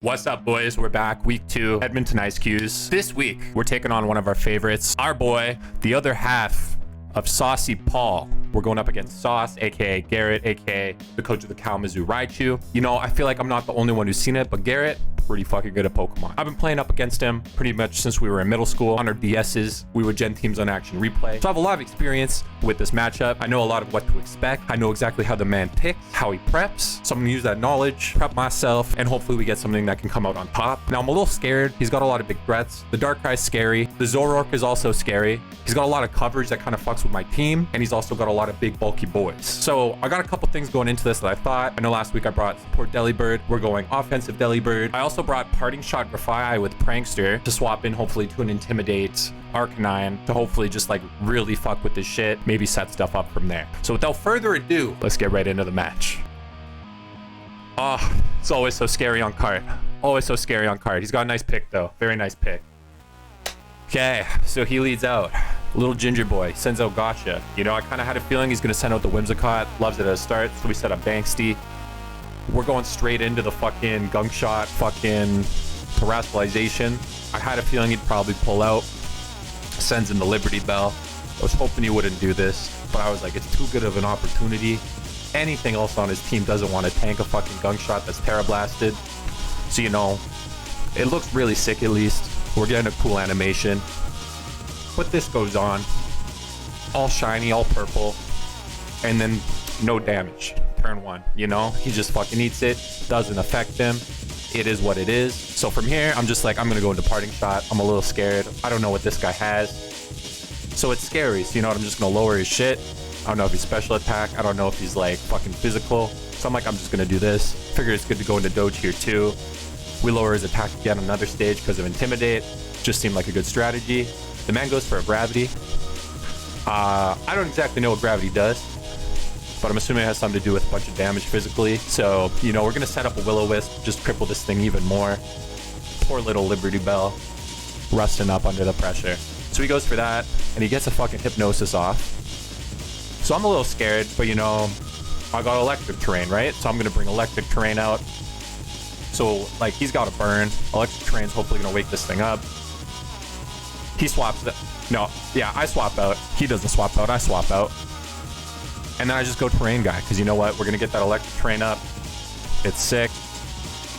What's up, boys? We're back. Week 2, Edmonton Ice Q's. This week, we're taking on one of our favorites, our boy, the other half of Saucy Paul. We're going up against Sauce, aka Garrett, aka the coach of the Kalamazoo Raichu. You know, I feel like I'm not the only one who's seen it, but Garrett, pretty fucking good at Pokemon. I've been playing up against him pretty much since we were in middle school. On our DSs, we would gen teams on Action Replay. So I have a lot of experience with this matchup. I know a lot of what to expect. I know exactly how the man picks, how he preps. So I'm gonna use that knowledge, prep myself, and hopefully we get something that can come out on top. Now I'm a little scared. He's got a lot of big threats. The Darkrai's scary. The Zoroark is also scary. He's got a lot of coverage that kind of fucks with my team, and he's also got a lot of big bulky boys. So I got a couple things going into this that I thought. I know last week I brought support Delibird. We're going offensive Delibird. I also brought Parting Shot Grafai with Prankster to swap in hopefully to an Intimidate Arcanine to hopefully just like really fuck with this shit, maybe set stuff up from there. So without further ado, let's get right into the match. Oh, it's always so scary on card. Always so scary on card. He's got a nice pick though. Very nice pick. Okay, so he leads out. Little ginger boy sends out Gotcha. You know, I kind of had a feeling he's going to send out the Whimsicott. Loves it at a start. So we set up Banksty. We're going straight into the fucking gunk shot, fucking terrestrialization. I had a feeling he'd probably pull out. Sends in the Liberty Bell. I was hoping he wouldn't do this, but I was like, it's too good of an opportunity. Anything else on his team doesn't want to tank a fucking gunk shot that's Terra Blasted. So, you know, it looks really sick at least. We're getting a cool animation. But this goes on. All shiny, all purple. And then no damage. Turn 1, you know? He just fucking eats it. Doesn't affect him. It is what it is. So from here, I'm just like, I'm gonna go into Parting Shot. I'm a little scared. I don't know what this guy has. So it's scary. So you know what? I'm just gonna lower his shit. I don't know if he's special attack. I don't know if he's like fucking physical. So I'm like, I'm just gonna do this. Figure it's good to go into Doge here too. We lower his attack again on another stage because of Intimidate. Just seemed like a good strategy. The man goes for a Gravity. I don't exactly know what Gravity does, but I'm assuming it has something to do with a bunch of damage physically. So, you know, we're going to set up a Will-O-Wisp, just cripple this thing even more. Poor little Liberty Bell, rusting up under the pressure. So he goes for that, and he gets a fucking Hypnosis off. So I'm a little scared, but you know, I got Electric Terrain, right? So I'm going to bring Electric Terrain out. So, like, he's got a burn. Electric Terrain's hopefully going to wake this thing up. He swaps it. No, yeah, I swap out. He doesn't swap out, I swap out. And then I just go Terrain Guy, because you know what? We're going to get that Electric Terrain up. It's sick.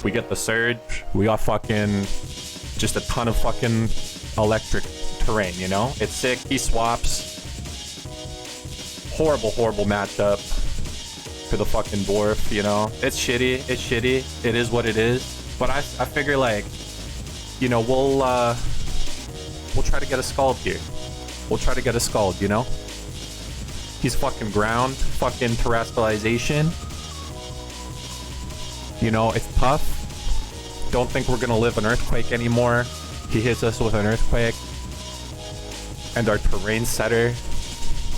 We get the Surge. We got fucking just a ton of fucking Electric Terrain, you know? It's sick. He swaps. Horrible, horrible matchup for the fucking Dwarf, you know? It's shitty. It's shitty. It is what it is. But I figure, like, you know, we'll try to get a Scald here. We'll try to get a Scald, you know? He's fucking ground, fucking terrestrialization. You know, it's tough. Don't think we're gonna live an Earthquake anymore. He hits us with an Earthquake. And our terrain setter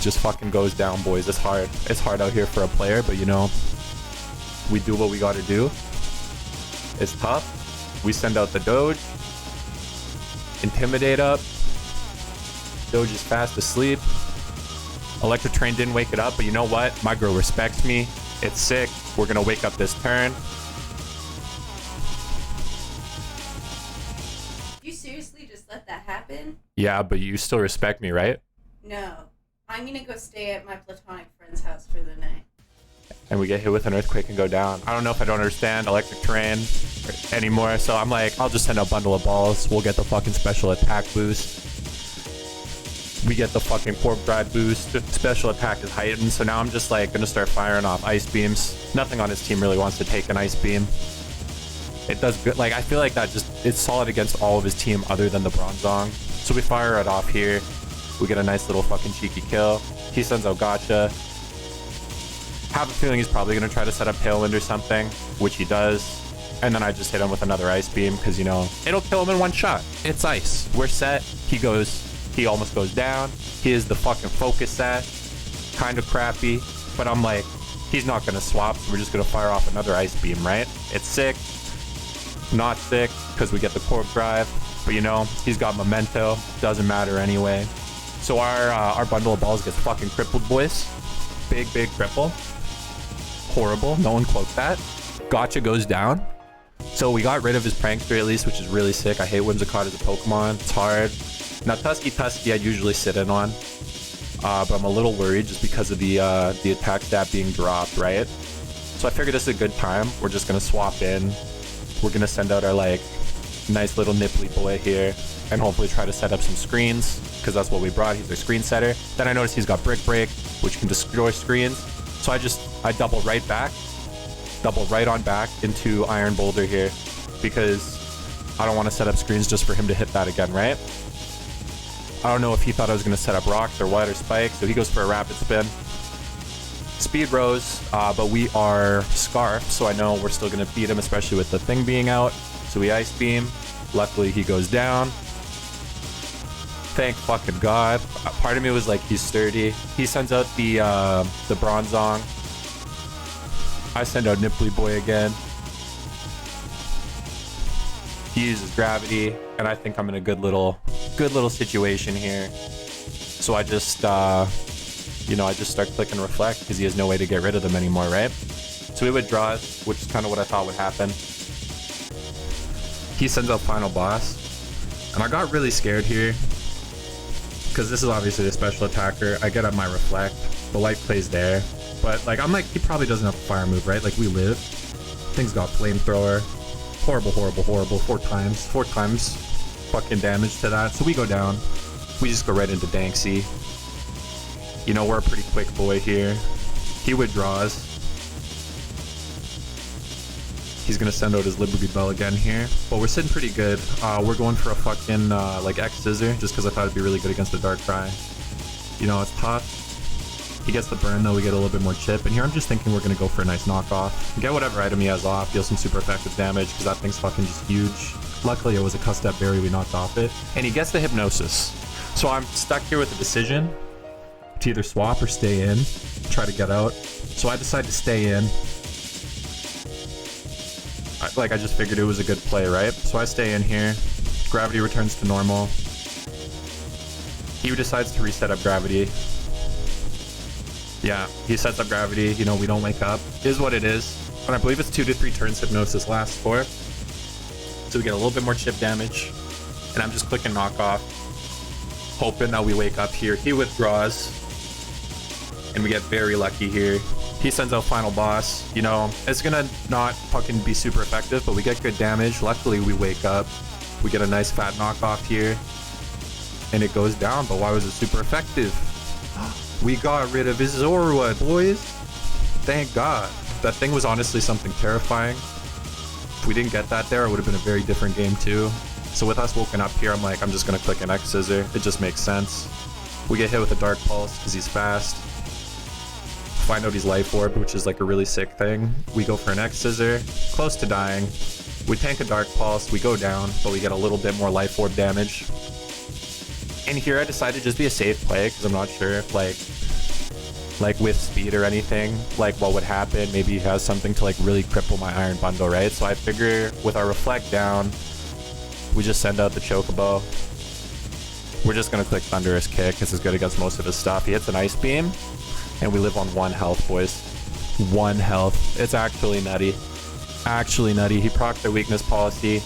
just fucking goes down, boys. It's hard. It's hard out here for a player, but you know, we do what we gotta do. It's tough. We send out the Doge. Intimidate up. Doge is fast asleep. Electric Terrain didn't wake it up, but you know what? My girl respects me. It's sick. We're gonna wake up this turn. You seriously just let that happen? Yeah, but you still respect me, right? No. I'm gonna go stay at my platonic friend's house for the night. And we get hit with an Earthquake and go down. I don't know if I don't understand Electric Terrain anymore, so I'm like, I'll just send a bundle of balls. We'll get the fucking special attack boost. We get the fucking Corp Drive boost. Special attack is heightened, so now I'm just like gonna start firing off Ice Beams. Nothing on his team really wants to take an Ice Beam. It does good. Like, I feel like that just, it's solid against all of his team other than the Bronzong. So we fire it off here. We get a nice little fucking cheeky kill. He sends out Gotcha. Have a feeling he's probably going to try to set up Tailwind or something, which he does. And then I just hit him with another Ice Beam because, you know, it'll kill him in one shot. It's ice. We're set. He almost goes down. He is the fucking focus set. Kind of crappy. But I'm like, he's not going to swap, so we're just going to fire off another Ice Beam, right? It's sick. Not sick because we get the Corp Drive. But, you know, he's got Memento. Doesn't matter anyway. So our bundle of balls gets fucking crippled, boys. Big cripple. Horrible. No one quotes that. Gotcha goes down. So we got rid of his prankster at least, which is really sick. I hate Whimsicott as a Pokemon. It's hard. Now Tusky I'd usually sit in on. But I'm a little worried just because of the attack stat being dropped, right? So I figured this is a good time. We're just gonna swap in. We're gonna send out our like nice little nipply boy here and hopefully try to set up some screens because that's what we brought. He's our screen setter. Then I noticed he's got Brick Break, which can destroy screens. So I double right on back into Iron Boulder here because I don't want to set up screens just for him to hit that again, right? I don't know if he thought I was going to set up rocks or what or spikes, so he goes for a rapid spin. Speed Rose, but we are Scarf, so I know we're still going to beat him, especially with the thing being out. So we Ice Beam. Luckily, he goes down. Thank fucking God. Part of me was like, he's sturdy. He sends out the Bronzong. I send out Nipply Boy again. He uses Gravity, and I think I'm in a good little situation here. So I just, I just start clicking Reflect because he has no way to get rid of them anymore, right? So he withdraws, which is kind of what I thought would happen. He sends out Final Boss, and I got really scared here because this is obviously a special attacker. I get up my Reflect, the light plays there, but like I'm like, he probably doesn't have a fire move, right? Like we live. Thing's got Flamethrower. Horrible. 4 times fucking damage to that. So we go down. We just go right into Danksy. You know, we're a pretty quick boy here. He withdraws. He's gonna send out his Liberty Bell again here. But we're sitting pretty good. We're going for a fucking like X Scissor just because I thought it'd be really good against the Darkrai. You know, it's tough. He gets the burn though, we get a little bit more chip. And here I'm just thinking we're gonna go for a nice knockoff. Get whatever item he has off, deal some super effective damage because that thing's fucking just huge. Luckily it was a Custap Berry, we knocked off it. And he gets the Hypnosis. So I'm stuck here with a decision to either swap or stay in, try to get out. So I decide to stay in. I just figured it was a good play, right? So I stay in here. Gravity returns to normal. He decides to reset up Gravity. Yeah, he sets up Gravity. You know, we don't wake up. Is what it is. And I believe it's 2 to 3 turns Hypnosis lasts for. So we get a little bit more chip damage. And I'm just clicking Knockoff, hoping that we wake up here. He withdraws. And we get very lucky here. He sends out Final Boss. You know, it's gonna not fucking be super effective, but we get good damage. Luckily, we wake up. We get a nice fat knockoff here. And it goes down, but why was it super effective? We got rid of his Zorua, boys. Thank God. That thing was honestly something terrifying. If we didn't get that there, it would have been a very different game too. So with us woken up here, I'm like, I'm just gonna click an X Scissor. It just makes sense. We get hit with a Dark Pulse because he's fast. Find out he's Life Orb, which is like a really sick thing. We go for an X Scissor, close to dying. We tank a Dark Pulse, we go down, but we get a little bit more Life Orb damage. And here I decided to just be a safe play because I'm not sure if like with speed or anything, like what would happen. Maybe he has something to like really cripple my Iron Bundle, right? So I figure with our Reflect down, we just send out the Chocobo. We're just gonna click Thunderous Kick because it's good against most of his stuff. He hits an Ice Beam, and we live on 1 health, boys. 1 health. It's actually nutty. Actually nutty. He procs their weakness policy,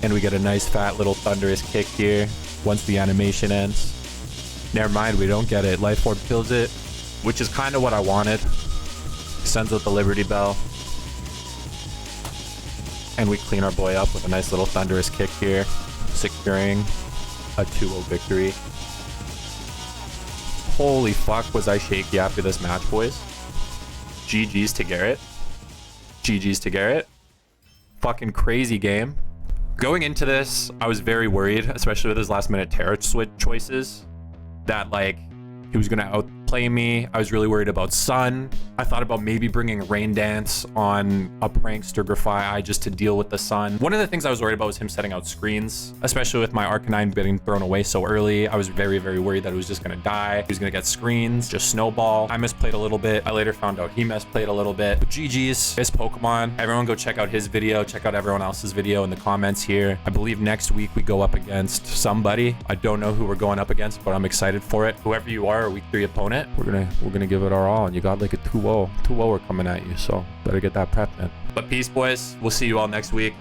and we get a nice fat little Thunderous Kick here once the animation ends. Never mind, we don't get it. Life Orb kills it, which is kind of what I wanted. Sends out the Liberty Bell. And we clean our boy up with a nice little Thunderous Kick here, securing a 2-0 victory. Holy fuck, was I shaky after this match, boys. GG's to Garrett. GG's to Garrett. Fucking crazy game. Going into this, I was very worried, especially with his last minute Terra switch choices, that like he was gonna outplay me. I was really worried about Sun. I thought about maybe bringing Rain Dance on a Prankster Grafai just to deal with the Sun. One of the things I was worried about was him setting out screens, especially with my Arcanine getting thrown away so early. I was very, very worried that it was just gonna die. He was gonna get screens, just snowball. I misplayed a little bit. I later found out he misplayed a little bit. But GG's, his Pokemon. Everyone go check out his video. Check out everyone else's video in the comments here. I believe next week we go up against somebody. I don't know who we're going up against, but I'm excited for it. Whoever you are, a week 3 opponent, we're gonna give it our all. And you got like a 2-0. 2-0 we're coming at you, so better get that prep, man. But peace, boys. We'll see you all next week.